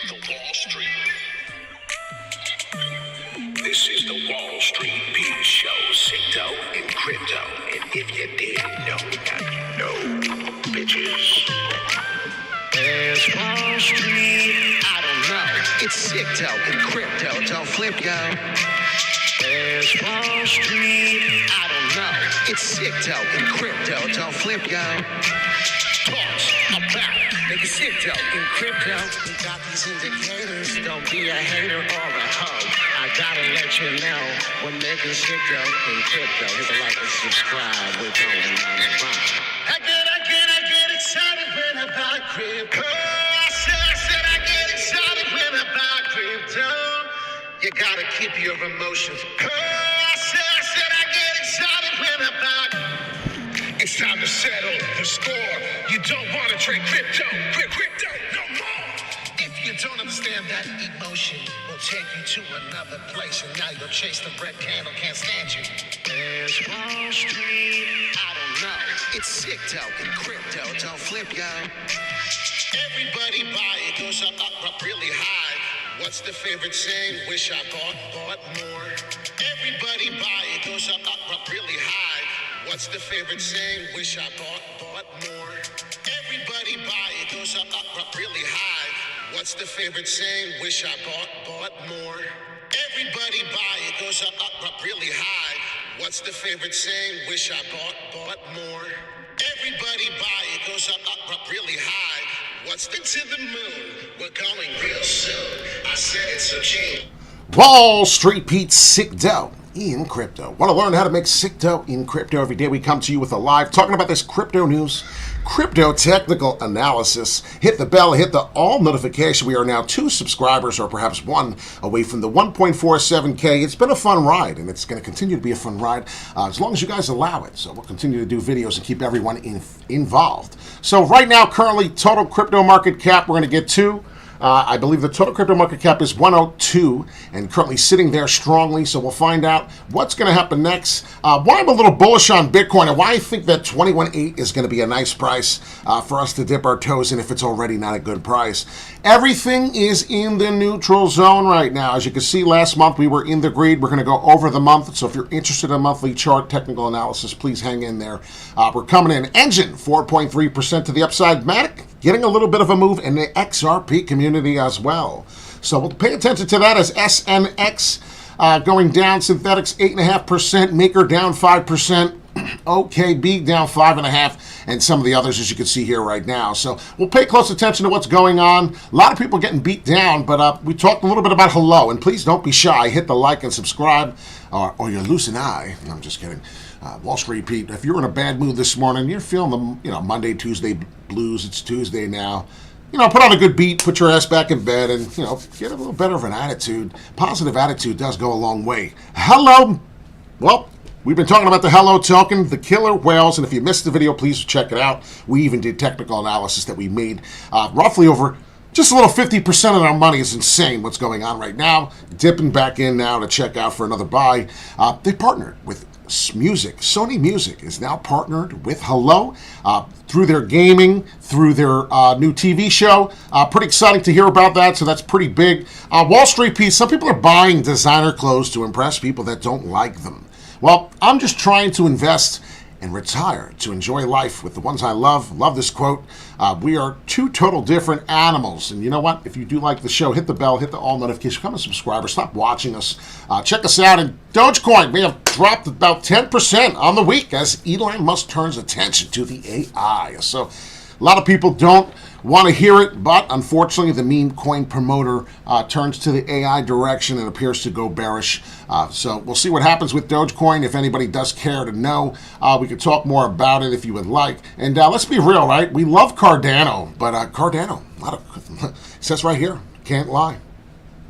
The Wall Street. This is the Wall Street Beat Show, Crypto and Crypto. And if you didn't know, now you know, bitches. There's Wall Street, I don't know. It's Crypto and Crypto, don't flip, yo. There's Wall Street, I don't know. It's Crypto and Crypto, don't flip, yo. Talks about niggas Crypto and Crypto. We got these indicators, don't be a hater or a hoe. I gotta let you know, we're making Crypto and Crypto. Hit the like and subscribe, we're going on the run. I get excited when I buy crypto. I said I get excited when I buy crypto. You gotta keep your emotions. I said I get excited when I buy. It's time to settle the score. You don't wanna trade crypto no more. If you don't understand that emotion, will take you to another place, and now you'll chase the red candle, can't stand you. There's Wall Street, I don't know. It's Crypto and Crypto, don't flip, yo. Everybody buy it, goes up really high. What's the favorite saying? Wish I bought more. Everybody buy it, goes up really high. What's the favorite saying? Wish I bought more. Everybody buy it, goes up really high. What's the favorite saying? Wish I bought more. Everybody buy it, goes up really high. What's the favorite saying? Wish I bought more. Everybody buy it, goes up really high. What's the to the moon? We're going real soon. I said it's so cheap. Wall Street Pete sick dough in crypto. Want to learn how to make sick dough in crypto? Every day we come to you with a live talking about this crypto news, crypto technical analysis. Hit the bell, hit the all notification. We are now 2 subscribers, or perhaps 1, away from the 1.47K. It's been a fun ride, and it's going to continue to be a fun ride as long as you guys allow it. So we'll continue to do videos and keep everyone involved. So right now, currently, total crypto market cap, we're going to get to. I believe the total crypto market cap is 102 and currently sitting there strongly. So we'll find out what's going to happen next. Why I'm a little bullish on Bitcoin and why I think that 21.8 is going to be a nice price for us to dip our toes in if it's already not a good price. Everything is in the neutral zone right now. As you can see, last month we were in the green. We're going to go over the month. So if you're interested in a monthly chart technical analysis, please hang in there. We're coming in. Engine, 4.3% to the upside. Matic, getting a little bit of a move in the XRP community as well. So we'll pay attention to that as SNX going down. Synthetics, 8.5%. Maker down 5%. OKB down 5.5%, and some of the others, as you can see here right now. So we'll pay close attention to what's going on. A lot of people getting beat down, but we talked a little bit about hello, and please don't be shy. Hit the like and subscribe, or you'll lose an eye. I'm just kidding. Wall Street Pete, if you're in a bad mood this morning, you're feeling the Monday, Tuesday blues. It's Tuesday now. Put on a good beat, put your ass back in bed, and get a little better of an attitude. Positive attitude does go a long way. Hello. Well, we've been talking about the Hello token, the killer whales, and if you missed the video, please check it out. We even did technical analysis that we made roughly over just a little 50% of our money. Is insane what's going on right now. Dipping back in now to check out for another buy. They partnered with Music. Sony Music is now partnered with Hello through their gaming, through their new TV show. Pretty exciting to hear about that, so that's pretty big. Wall Street piece, some people are buying designer clothes to impress people that don't like them. Well, I'm just trying to invest and retire to enjoy life with the ones I love. Love this quote. We are 2 total different animals. And you know what? If you do like the show, hit the bell, hit the all notification, become a subscriber, stop watching us. Check us out. And Dogecoin, we have dropped about 10% on the week as Elon Musk turns attention to the AI. So a lot of people don't want to hear it, but unfortunately the meme coin promoter turns to the AI direction and appears to go bearish. So we'll see what happens with Dogecoin. If anybody does care to know, we could talk more about it if you would like. And let's be real, right? We love Cardano, but Cardano, it says right here, can't lie.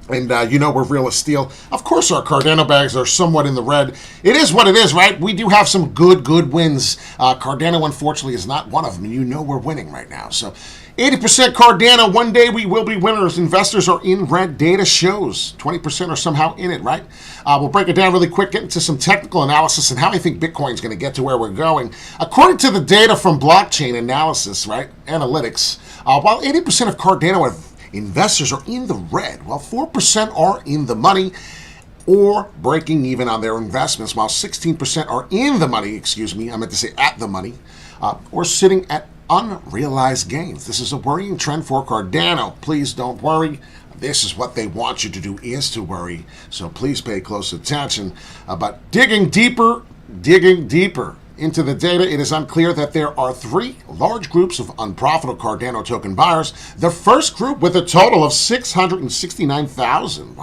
And we're real as steel. Of course, our Cardano bags are somewhat in the red. It is what it is, right? We do have some good wins. Cardano, unfortunately, is not one of them. We're winning right now. So 80% Cardano. One day we will be winners. Investors are in red. Data shows 20% are somehow in it, right? We'll break it down really quick, get into some technical analysis and how I think Bitcoin is going to get to where we're going. According to the data from blockchain analysis, right, analytics, while 80% of Cardano have investors are in the red, while 4% are in the money or breaking even on their investments, while 16% are in the money, I meant to say at the money, or sitting at unrealized gains. This is a worrying trend for Cardano. Please don't worry. This is what they want you to do, is to worry. So please pay close attention. But digging deeper into the data, it is unclear that there are 3 large groups of unprofitable Cardano token buyers. The first group, with a total of 669,000,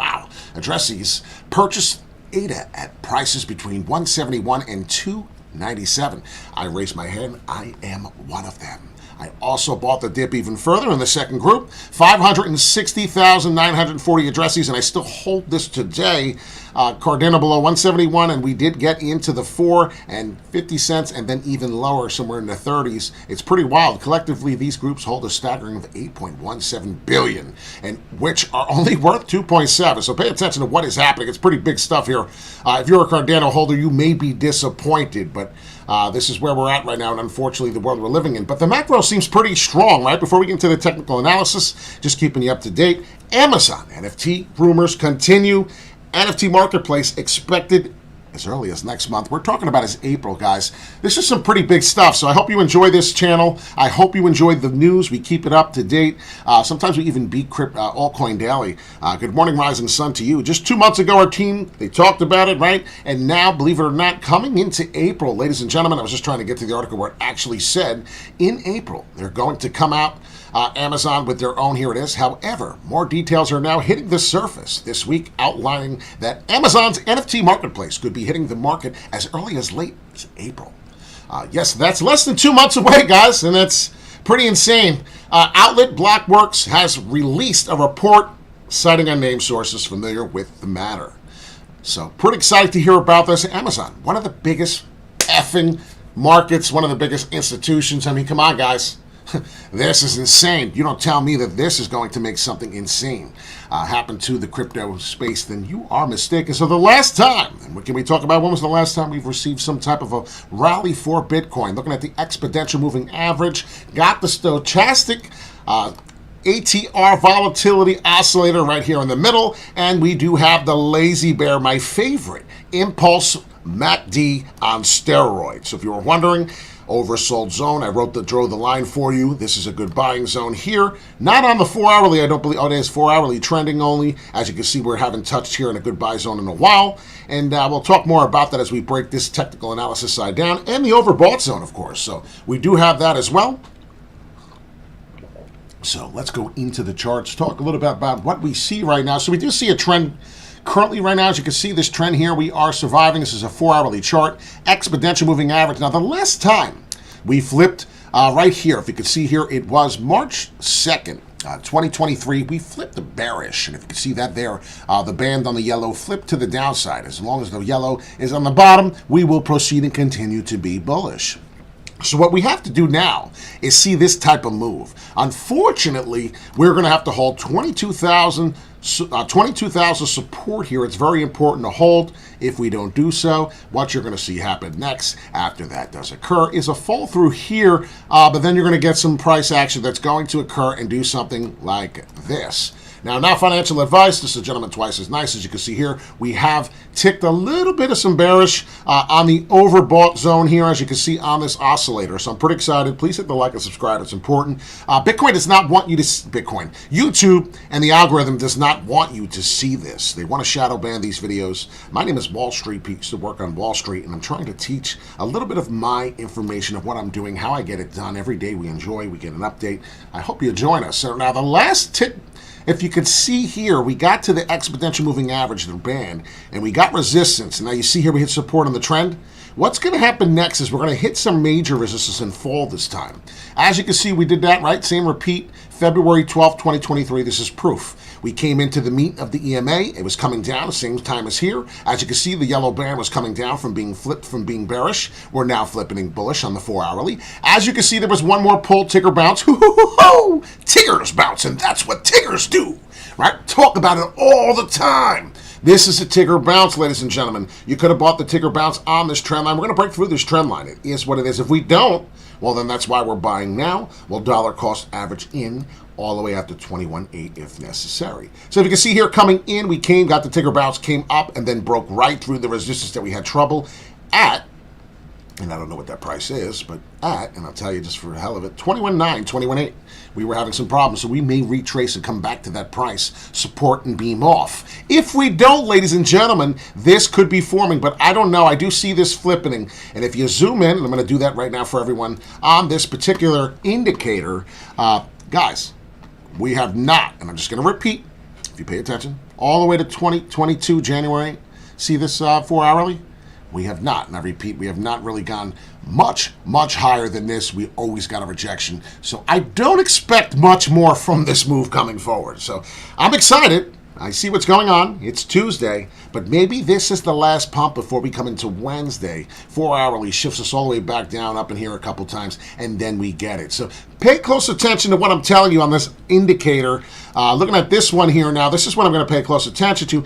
addressees, purchased ADA at prices between 171 and 297. I raise my hand. I am one of them. I also bought the dip even further in the second group, 560,940 addressees, and I still hold this today. Cardano below 171, and we did get into the 4 and 50 cents, and then even lower, somewhere in the 30s. It's pretty wild. Collectively, these groups hold a staggering of 8.17 billion, and which are only worth 2.7. So pay attention to what is happening. It's pretty big stuff here. If you're a Cardano holder, you may be disappointed, but this is where we're at right now, and unfortunately, the world we're living in. But the macro seems pretty strong, right? Before we get into the technical analysis, just keeping you up to date. Amazon NFT rumors continue. NFT marketplace expected as early as next month. We're talking about as April, guys. This is some pretty big stuff, so I hope you enjoy this channel. I hope you enjoy the news. We keep it up to date. Sometimes we even beat Altcoin Daily. Good morning, rising sun to you. Just 2 months ago, our team, they talked about it, right? And now, believe it or not, coming into April, ladies and gentlemen, I was just trying to get to the article where it actually said, in April, they're going to come out Amazon with their own. Here it is. However, more details are now hitting the surface this week, outlining that Amazon's NFT marketplace could be hitting the market as early as late as April. Yes, that's less than 2 months away, guys, and that's pretty insane. Outlet Blockworks has released a report citing unnamed sources familiar with the matter. So pretty excited to hear about this. Amazon, one of the biggest effing markets, one of the biggest institutions. I mean, come on, guys. This is insane. You don't tell me that this is going to make something insane happen to the crypto space, then you are mistaken. So the last time, and what can we talk about? When was the last time we've received some type of a rally for Bitcoin? Looking at the exponential moving average, got the stochastic ATR volatility oscillator right here in the middle, and we do have the lazy bear, my favorite, impulse MACD on steroids. So if you were wondering, oversold zone. I drew the line for you. This is a good buying zone here. Not on the 4-hourly, I don't believe. Oh, it is 4-hourly trending only. As you can see, we haven't touched here in a good buy zone in a while. And we'll talk more about that as we break this technical analysis side down. And the overbought zone, of course. So we do have that as well. So let's go into the charts. Talk a little bit about what we see right now. So we do see a trend currently right now. As you can see, this trend here, we are surviving. This is a 4-hourly chart, exponential moving average. Now, the last time we flipped right here, if you can see here, it was March 2nd, 2023. We flipped the bearish, and if you can see that there, the band on the yellow flipped to the downside. As long as the yellow is on the bottom, we will proceed and continue to be bullish. So what we have to do now is see this type of move. Unfortunately, we're going to have to hold 22,000 support here. It's very important to hold. If we don't do so, what you're going to see happen next after that does occur is a fall through here, but then you're going to get some price action that's going to occur and do something like this. Now, not financial advice. This is a gentleman twice as nice. As you can see here, we have ticked a little bit of some bearish on the overbought zone here, as you can see on this oscillator. So I'm pretty excited. Please hit the like and subscribe. It's important. Bitcoin does not want you to YouTube and the algorithm does not want you to see this. They want to shadow ban these videos. My name is Wall Street Pete. Used to work on Wall Street, and I'm trying to teach a little bit of my information of what I'm doing, how I get it done. Every day we enjoy. We get an update. I hope you join us. So now the last tick. If you could see here, we got to the exponential moving average, the band, and we got resistance. And now you see here we hit support on the trend. What's going to happen next is we're going to hit some major resistance and fall this time. As you can see, we did that, right? Same repeat, February 12th, 2023. This is proof. We came into the meat of the EMA. It was coming down the same time as here. As you can see, the yellow band was coming down from being flipped from being bearish. We're now flipping bullish on the 4-hourly. As you can see, there was one more pull, ticker bounce. Tickers bounce, and that's what tickers do, right? Talk about it all the time. This is a ticker bounce, ladies and gentlemen. You could have bought the ticker bounce on this trend line. We're going to break through this trend line. It is what it is. If we don't, well, then that's why we're buying now. Well, dollar cost average in all the way up to 21.8 if necessary. So if you can see here, coming in, we got the ticker bounce, came up, and then broke right through the resistance that we had trouble at, and I don't know what that price is, but at, and I'll tell you just for the hell of it, 21.9, 21.8. We were having some problems, so we may retrace and come back to that price, support and beam off. If we don't, ladies and gentlemen, this could be forming, but I don't know. I do see this flipping, and if you zoom in, and I'm going to do that right now for everyone on this particular indicator, guys, we have not, and I'm just going to repeat, if you pay attention, all the way to 2022 January, see this 4 hourly? We have not, and I repeat, we have not really gone much higher than this. We always got a rejection. So I don't expect much more from this move coming forward. So I'm excited. I see what's going on. It's Tuesday, but maybe this is the last pump before we come into Wednesday. 4 hourly shifts us all the way back down up in here a couple times, and then we get it. So pay close attention to what I'm telling you on this indicator. Looking at this one here now, this is what I'm going to pay close attention to.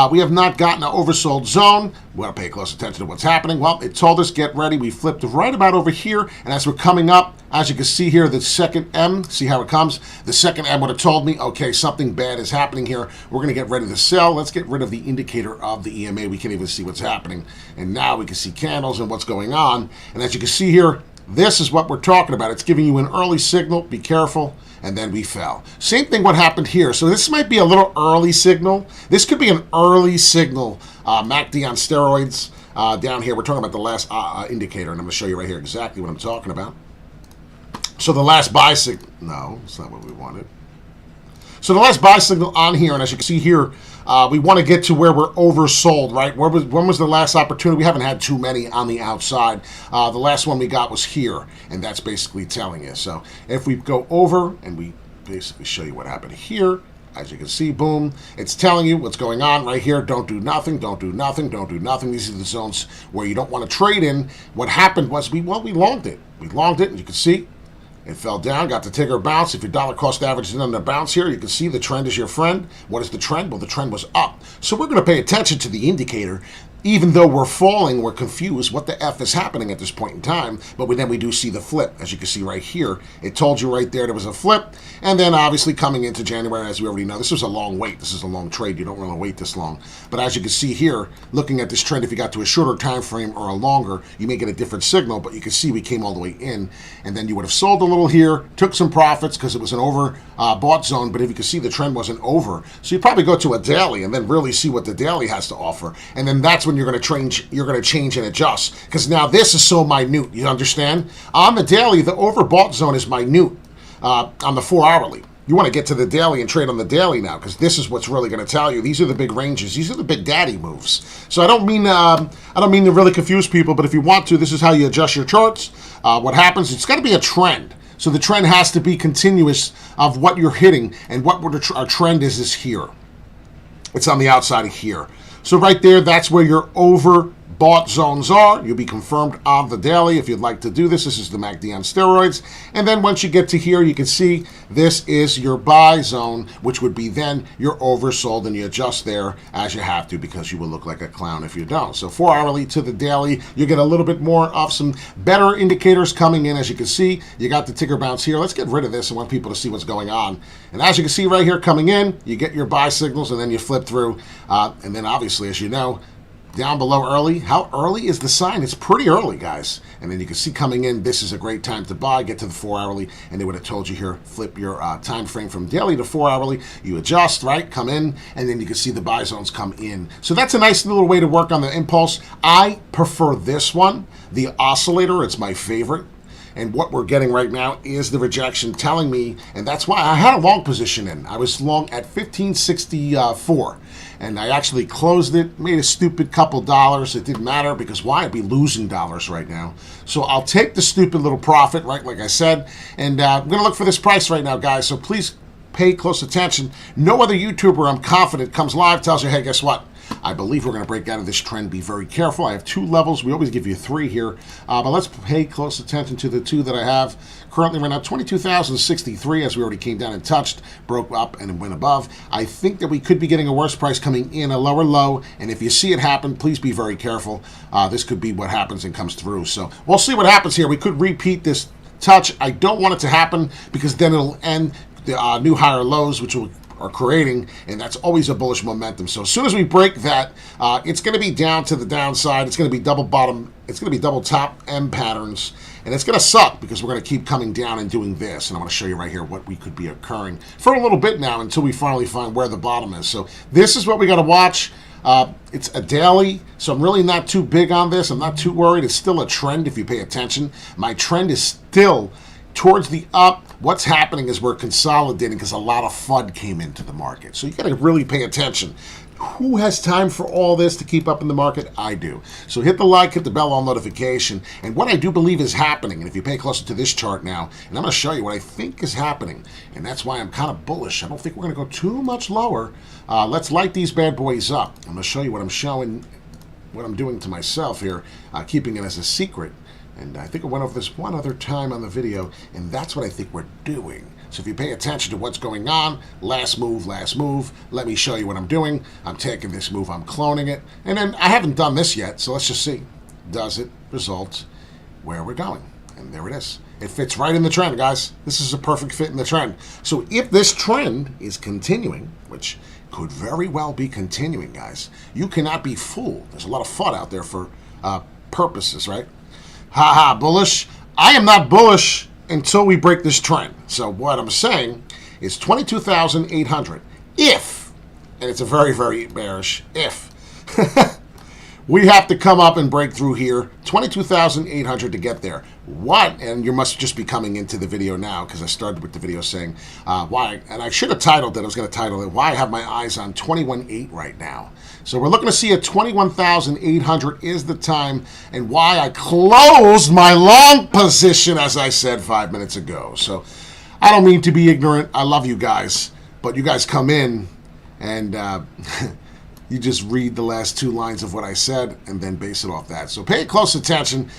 We have not gotten an oversold zone. We want to pay close attention to what's happening. Well, it told us get ready. We flipped right about over here, and as we're coming up, as you can see here, the second M, see how it comes? The second M would have told me, okay, something bad is happening here. We're going to get ready to sell. Let's get rid of the indicator of the EMA. We can't even see what's happening. And now we can see candles and what's going on. And as you can see here, this is what we're talking about. It's giving you an early signal. Be careful. And then we fell. Same thing what happened here. So this might be a little early signal. This could be an early signal. MACD on steroids. Down here, we're talking about the last indicator. And I'm going to show you right here exactly what I'm talking about. So the last buy signal, no, it's not what we wanted. So the last buy signal on here, and as you can see here, we want to get to where we're oversold, right? When was the last opportunity? We haven't had too many on the outside. The last one we got was here, and that's basically telling you. So if we go over and we basically show you what happened here, as you can see, boom, it's telling you what's going on right here. Don't do nothing, don't do nothing, don't do nothing. These are the zones where you don't want to trade in. What happened was we longed it. We longed it, and you can see it fell down, got the ticker bounce. If your dollar cost average is on the bounce here, you can see the trend is your friend. What is the trend? Well, the trend was up. So we're going to pay attention to the indicator. Even though we're falling, we're confused. What the F is happening at this point in time? But then we do see the flip. As you can see right here, it told you right there was a flip. And then obviously coming into January, as we already know, this was a long wait. This is a long trade. You don't want to wait this long. But as you can see here, looking at this trend, if you got to a shorter time frame or a longer, you may get a different signal. But you can see we came all the way in. And then you would have sold a little here, took some profits because it was an over bought zone. But if you can see, the trend wasn't over. So you probably go to a daily and then really see what the daily has to offer. And then that's when you're going to change and adjust, because now this is so minute. You understand? On the daily, the overbought zone is minute. On the 4 hourly, you want to get to the daily and trade on the daily now, because this is what's really going to tell you. These are the big ranges. These are the big daddy moves. So I don't mean to really confuse people, but if you want to, this is how you adjust your charts. What happens? It's got to be a trend. So the trend has to be continuous of what you're hitting, and what our trend is here. It's on the outside of here. So right there, that's where your overbought zones are. You'll be confirmed on the daily if you'd like to do this. This is the MACD on steroids. And then once you get to here, you can see this is your buy zone, which would be then your oversold, and you adjust there as you have to, because you will look like a clown if you don't. So 4 hourly to the daily, you get a little bit more of some better indicators coming in. As you can see, you got the ticker bounce here. Let's get rid of this. I want people to see what's going on. And as you can see right here coming in, you get your buy signals, and then you flip through. And then obviously, as you know, down below early. How early is the sign? It's pretty early, guys. And then you can see coming in, this is a great time to buy. Get to the 4 hourly, and they would have told you here, flip your time frame from daily to 4 hourly. You adjust, right? Come in, and then you can see the buy zones come in. So that's a nice little way to work on the impulse. I prefer this one, the oscillator. It's my favorite. And what we're getting right now is the rejection telling me, and that's why I had a long position in. I was long at 1564, and I actually closed it, made a stupid couple dollars. It didn't matter, because why? I'd be losing dollars right now. So I'll take the stupid little profit, right, like I said, and I'm going to look for this price right now, guys, so please pay close attention. No other YouTuber, I'm confident, comes live, tells you, hey, guess what? I believe we're going to break out of this trend. Be very careful. I have 2 levels. We always give you 3 here. But let's pay close attention to the 2 that I have currently right now. 22,063, as we already came down and touched, broke up and went above. I think that we could be getting a worse price coming in, a lower low. And if you see it happen, please be very careful. This could be what happens and comes through. So we'll see what happens here. We could repeat this touch. I don't want it to happen, because then it'll end the new higher lows, which are creating, and that's always a bullish momentum. So as soon as we break that, it's going to be down to the downside. It's going to be double bottom. It's going to be double top M patterns, and it's going to suck because we're going to keep coming down and doing this. And I want to show you right here what we could be occurring for a little bit now until we finally find where the bottom is. So this is what we got to watch. It's a daily, so I'm really not too big on this. I'm not too worried. It's still a trend if you pay attention. My trend is still towards the up. What's happening is we're consolidating because a lot of FUD came into the market. So you got to really pay attention. Who has time for all this to keep up in the market? I do. So hit the like, hit the bell on notification. And what I do believe is happening, and if you pay closer to this chart now, and I'm going to show you what I think is happening, and that's why I'm kind of bullish. I don't think we're going to go too much lower. Let's light these bad boys up. I'm going to show you what I'm showing, what I'm doing to myself here, keeping it as a secret. And I think I went over this one other time on the video, and that's what I think we're doing. So if you pay attention to what's going on, last move, let me show you what I'm doing. I'm taking this move, I'm cloning it. And then I haven't done this yet, so let's just see. Does it result where we're going? And there it is. It fits right in the trend, guys. This is a perfect fit in the trend. So if this trend is continuing, which could very well be continuing, guys, you cannot be fooled. There's a lot of FUD out there for purposes, right? Haha, bullish. I am not bullish until we break this trend. So what I'm saying is 22,800. If, and it's a very, very bearish if, we have to come up and break through here, 22,800 to get there. What, and you must just be coming into the video now because I started with the video saying why, and I should have titled it, I was going to title it, why I have my eyes on 21.8 right now. So we're looking to see at 21,800 is the time, and why I closed my long position, as I said 5 minutes ago. So I don't mean to be ignorant. I love you guys, but you guys come in and you just read the last two lines of what I said and then base it off that. So pay close attention.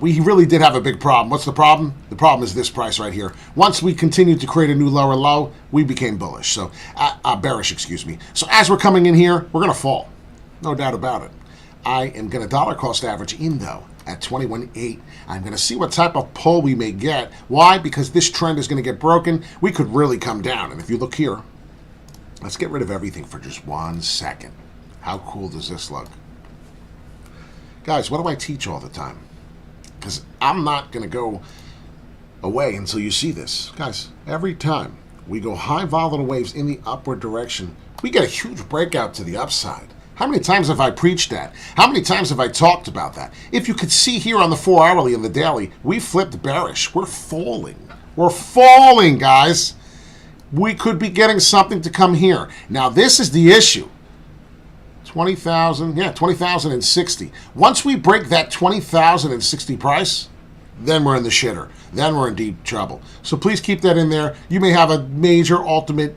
We really did have a big problem. What's the problem? The problem is this price right here. Once we continued to create a new lower low, we became bullish. So bearish, excuse me. So as we're coming in here, we're going to fall. No doubt about it. I am going to dollar cost average in, though, at 21.8. I'm going to see what type of pull we may get. Why? Because this trend is going to get broken. We could really come down. And if you look here, let's get rid of everything for just 1 second. How cool does this look? Guys, what do I teach all the time? Because I'm not going to go away until you see this. Guys, every time we go high volatile waves in the upward direction, we get a huge breakout to the upside. How many times have I preached that? How many times have I talked about that? If you could see here on the 4 hourly and the daily, we flipped bearish. We're falling. We're falling, guys. We could be getting something to come here. Now, this is the issue. 20,000, yeah, 20,060. Once we break that 20,060 price, then we're in the shitter. Then we're in deep trouble. So please keep that in there. You may have a major ultimate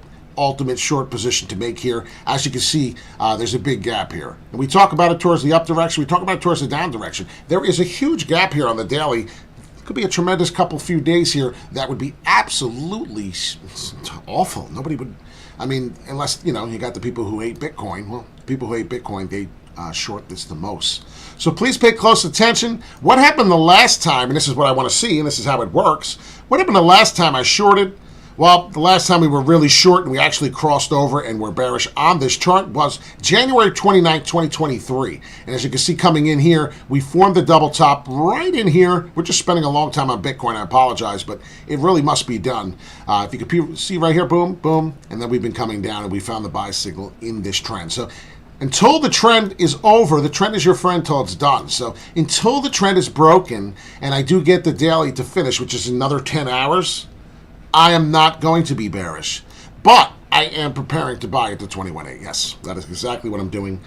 short position to make here. As you can see, there's a big gap here. And we talk about it towards the up direction. We talk about it towards the down direction. There is a huge gap here on the daily. It could be a tremendous few days here that would be absolutely awful. Nobody would, I mean, unless, you know, you got the people who hate Bitcoin. Well, people who hate Bitcoin, they short this the most. So please pay close attention. What happened the last time, and this is what I want to see, and this is how it works. What happened the last time I shorted? Well, the last time we were really short and we actually crossed over and were bearish on this chart was January 29th, 2023. And as you can see coming in here, we formed the double top right in here. We're just spending a long time on Bitcoin. I apologize, but it really must be done. If you could see right here, boom, boom, and then we've been coming down and we found the buy signal in this trend. So until the trend is over, the trend is your friend till it's done. So until the trend is broken and I do get the daily to finish, which is another 10 hours, I am not going to be bearish, but I am preparing to buy at the 21.8. Yes, that is exactly what I'm doing.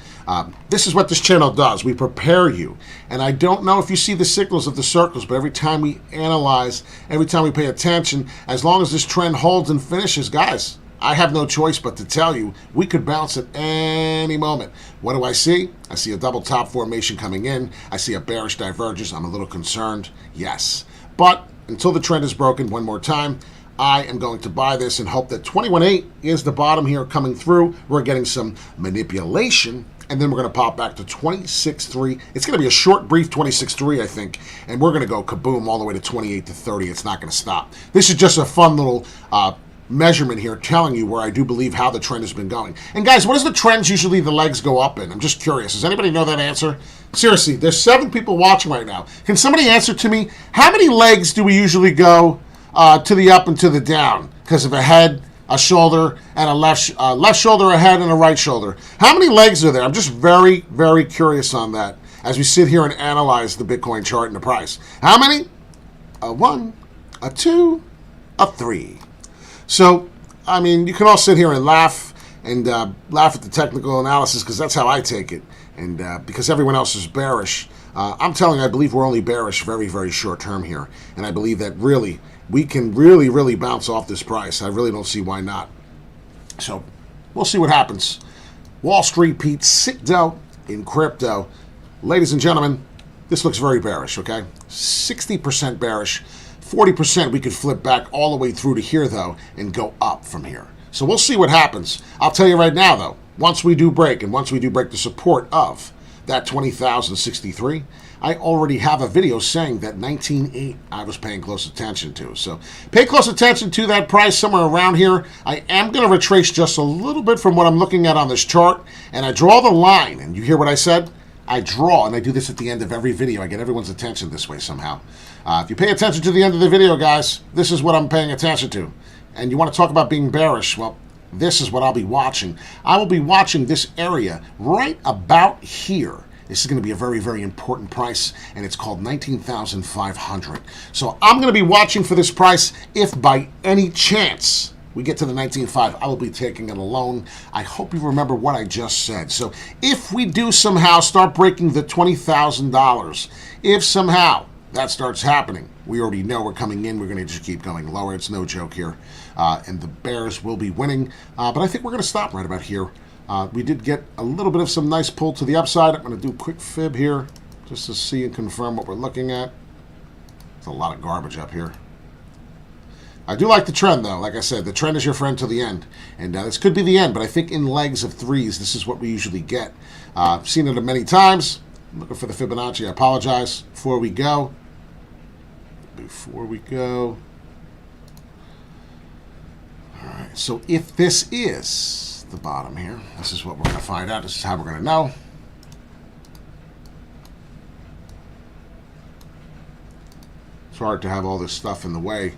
This is what this channel does. We prepare you. And I don't know if you see the signals of the circles, but every time we analyze, every time we pay attention, as long as this trend holds and finishes, guys, I have no choice but to tell you we could bounce at any moment. What do I see? I see a double top formation coming in. I see a bearish divergence. I'm a little concerned. Yes. But until the trend is broken, one more time, I am going to buy this and hope that 21.8 is the bottom here coming through. We're getting some manipulation, and then we're going to pop back to 26.3. It's going to be a short, brief 26.3, I think, and we're going to go kaboom all the way to 28 to 30. It's not going to stop. This is just a fun little measurement here telling you where I do believe how the trend has been going. And guys, what is the trends usually the legs go up in? I'm just curious. Does anybody know that answer? Seriously, there's 7 people watching right now. Can somebody answer to me, how many legs do we usually go to the up and to the down? Because of a head, a shoulder, and a left shoulder, a head, and a right shoulder. How many legs are there? I'm just very, very curious on that as we sit here and analyze the Bitcoin chart and the price. How many? A 1, a 2, a 3. So, I mean, you can all sit here and laugh at the technical analysis because that's how I take it. And because everyone else is bearish, I'm telling you, I believe we're only bearish very, very short term here. And I believe that really, we can really, really bounce off this price. I really don't see why not. So, we'll see what happens. Wall Street Pete, sicked out in crypto. Ladies and gentlemen, this looks very bearish, okay? 60% bearish. 40% we could flip back all the way through to here, though, and go up from here. So we'll see what happens. I'll tell you right now, though, once we do break the support of that 20,063, I already have a video saying that 19.8 I was paying close attention to. So pay close attention to that price somewhere around here. I am going to retrace just a little bit from what I'm looking at on this chart, and I draw the line. And you hear what I said? I draw, and I do this at the end of every video. I get everyone's attention this way somehow. If you pay attention to the end of the video, guys, this is what I'm paying attention to. And you want to talk about being bearish? Well, this is what I'll be watching. I will be watching this area right about here. This is going to be a very, very important price, and it's called 19,500. So I'm going to be watching for this price. If by any chance we get to the 19.5, I will be taking it alone. I hope you remember what I just said. So if we do somehow start breaking the $20,000, if somehow that starts happening, we already know we're coming in. We're going to just keep going lower. It's no joke here. And the bears will be winning. But I think we're going to stop right about here. We did get a little bit of some nice pull to the upside. I'm going to do a quick fib here just to see and confirm what we're looking at. There's a lot of garbage up here. I do like the trend, though. Like I said, the trend is your friend till the end. And this could be the end, but I think in legs of 3s, this is what we usually get. I've seen it many times. I'm looking for the Fibonacci. I apologize. Before we go. All right. So if this is the bottom here, this is what we're going to find out. This is how we're going to know. It's hard to have all this stuff in the way.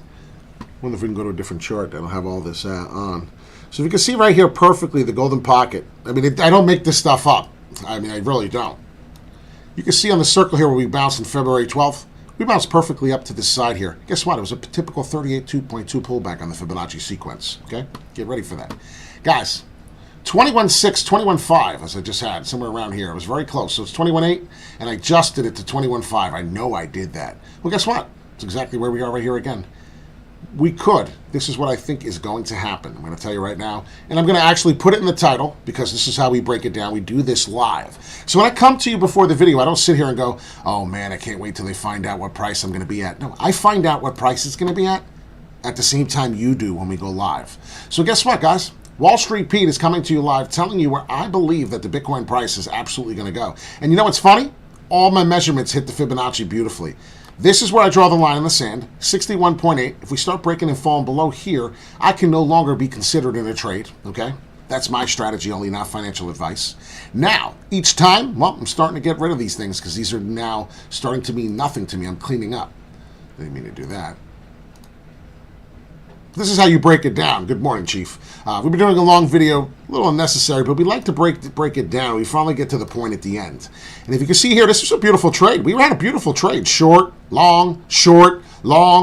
Wonder if we can go to a different chart that'll have all this on. So you can see right here perfectly the golden pocket. I mean, I don't make this stuff up. I mean, I really don't. You can see on the circle here where we bounced on February 12th. We bounced perfectly up to this side here. Guess what? It was a typical 38.2 pullback on the Fibonacci sequence. Okay? Get ready for that. Guys, 21.6, 21.5, as I just had, somewhere around here. It was very close. So it's 21.8, and I adjusted it to 21.5. I know I did that. Well, guess what? It's exactly where we are right here again. We could. This is what I think is going to happen. I'm going to tell you right now. And I'm going to actually put it in the title because this is how we break it down. We do this live. So when I come to you before the video, I don't sit here and go, oh man, I can't wait till they find out what price I'm going to be at. No, I find out what price it's going to be at the same time you do when we go live. So guess what, guys? Wall Street Pete is coming to you live telling you where I believe that the Bitcoin price is absolutely going to go. And you know what's funny? All my measurements hit the Fibonacci beautifully. This is where I draw the line in the sand, 61.8. If we start breaking and falling below here, I can no longer be considered in a trade, okay? That's my strategy only, not financial advice. Now, each time, well, I'm starting to get rid of these things because these are now starting to mean nothing to me. I'm cleaning up. Didn't mean to do that. This is how you break it down. Good morning, Chief. We've been doing a long video, a little unnecessary, but we like to break it down. We finally get to the point at the end. And if you can see here, this is a beautiful trade. We had a beautiful trade. Short, long,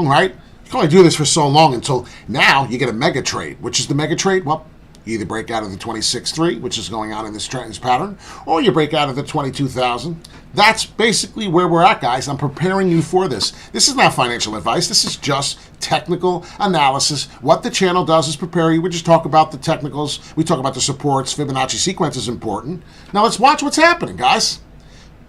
right? You can only do this for so long until now you get a mega trade. Which is the mega trade? Well, you either break out of the 26.3, which is going on in this pattern, or you break out of the 22,000. That's basically where we're at, guys. I'm preparing you for this. This is not financial advice. This is just technical analysis. What the channel does is prepare you. We just talk about the technicals. We talk about the supports. Fibonacci sequence is important. Now let's watch what's happening, guys.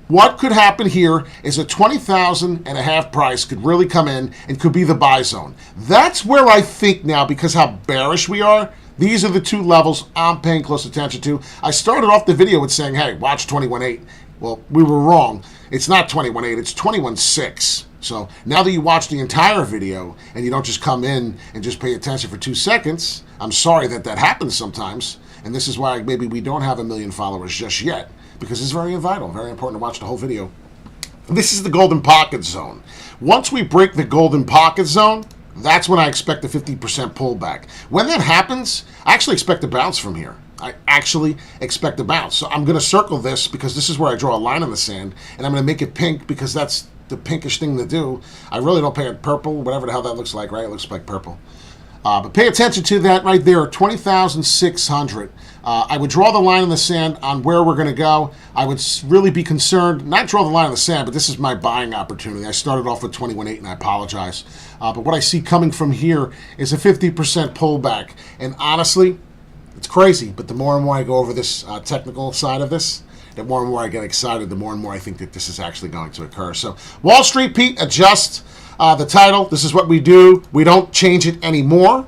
What could happen here is a 20,500 price could really come in and could be the buy zone. That's where I think now, because how bearish we are, these are the two levels I'm paying close attention to. I started off the video with saying, hey, watch 21.8. Well, we were wrong. It's not 21.8, it's 21.6. So now that you watch the entire video and you don't just come in and just pay attention for 2 seconds, I'm sorry that that happens sometimes. And this is why maybe we don't have 1 million followers just yet, because it's very vital, very important to watch the whole video. This is the golden pocket zone. Once we break the golden pocket zone, that's when I expect a 50% pullback. When that happens, I actually expect a bounce from here. I actually expect a bounce. So I'm going to circle this because this is where I draw a line in the sand, and I'm going to make it pink because that's the pinkish thing to do. I really don't pay it purple, whatever the hell that looks like, right? It looks like purple. But pay attention to that right there, 20,600. I would draw the line in the sand on where we're going to go. I would really be concerned, not draw the line in the sand, but this is my buying opportunity. I started off with 21.8, and I apologize. But what I see coming from here is a 50% pullback. And honestly, it's crazy, but the more and more I go over this technical side of this, the more and more I get excited, the more and more I think that this is actually going to occur. So Wall Street Pete, adjust the title. This is what we do. We don't change it anymore.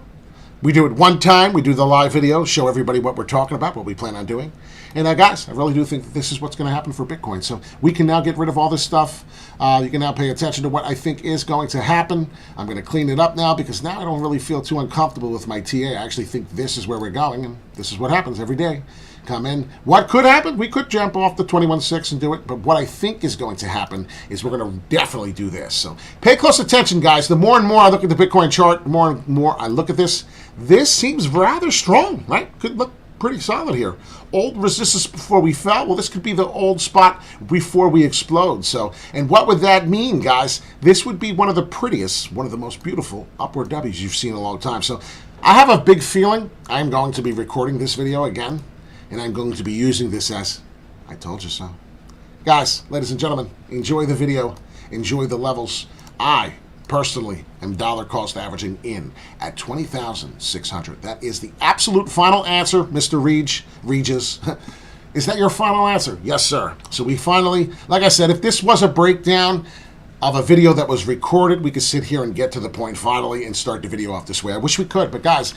We do it one time. We do the live video, show everybody what we're talking about, what we plan on doing. And guys, I really do think that this is what's going to happen for Bitcoin. So we can now get rid of all this stuff. You can now pay attention to what I think is going to happen. I'm going to clean it up now because now I don't really feel too uncomfortable with my TA. I actually think this is where we're going, and this is what happens every day. Come in. What could happen? We could jump off the 21.6 and do it, but what I think is going to happen is we're going to definitely do this. So pay close attention, guys. The more and more I look at the Bitcoin chart, the more and more I look at this, this seems rather strong, right? Could look pretty solid here. Old resistance before we fell. Well, this could be the old spot before we explode. So, and what would that mean, guys? This would be one of the prettiest, one of the most beautiful upward W's you've seen in a long time. So I have a big feeling I'm going to be recording this video again, and I'm going to be using this as I told you so. Guys, ladies and gentlemen, enjoy the video. Enjoy the levels. I personally am dollar cost averaging in at 20,600. That is the absolute final answer, Mr. Regis. Is that your final answer? Yes, sir. So we finally, like I said, if this was a breakdown of a video that was recorded, we could sit here and get to the point finally and start the video off this way. I wish we could, but guys,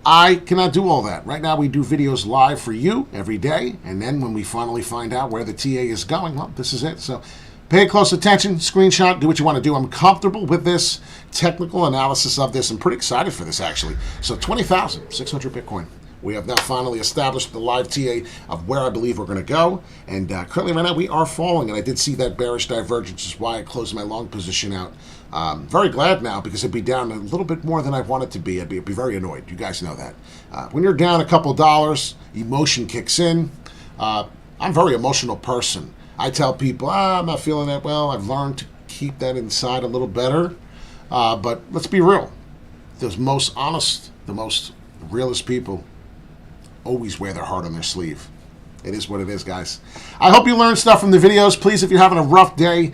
I cannot do all that. Right now we do videos live for you every day, and then when we finally find out where the TA is going, well, this is it. So pay close attention, screenshot, do what you want to do. I'm comfortable with this technical analysis of this. I'm pretty excited for this, actually. So 20,600 Bitcoin. We have now finally established the live TA of where I believe we're going to go. And currently right now we are falling. And I did see that bearish divergence, is why I closed my long position out. Very glad now because it'd be down a little bit more than I want it to be. I'd be very annoyed. You guys know that. When you're down a couple dollars, emotion kicks in. I'm a very emotional person. I tell people, I'm not feeling that well. I've learned to keep that inside a little better. But let's be real. The most honest, the most realest people always wear their heart on their sleeve. It is what it is, guys. I hope you learned stuff from the videos. Please, if you're having a rough day,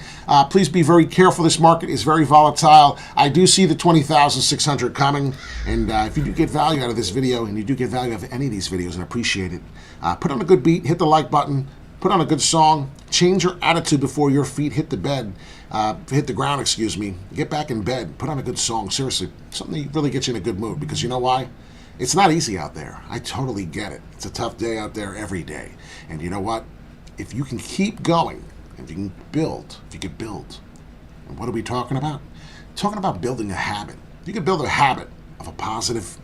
please be very careful. This market is very volatile. I do see the 20,600 coming. And if you do get value out of this video, and you do get value out of any of these videos, and appreciate it, put on a good beat, hit the like button, put on a good song, change your attitude before your feet hit the bed, hit the ground, excuse me. Get back in bed, put on a good song, seriously. Something that really gets you in a good mood, because you know why? It's not easy out there. I totally get it. It's a tough day out there every day. And you know what? If you can keep going, if you can build, and what are we talking about? Talking about building a habit. If you can build a habit of a positive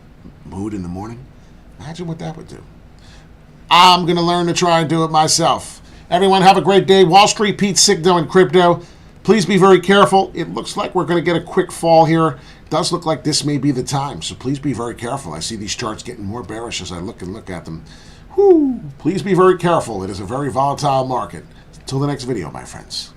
mood in the morning, imagine what that would do. I'm going to learn to try and do it myself. Everyone have a great day. Wall Street Pete, Sigdo, and Crypto. Please be very careful. It looks like we're going to get a quick fall here. It does look like this may be the time, so please be very careful. I see these charts getting more bearish as I look at them. Whew. Please be very careful. It is a very volatile market. Until the next video, my friends.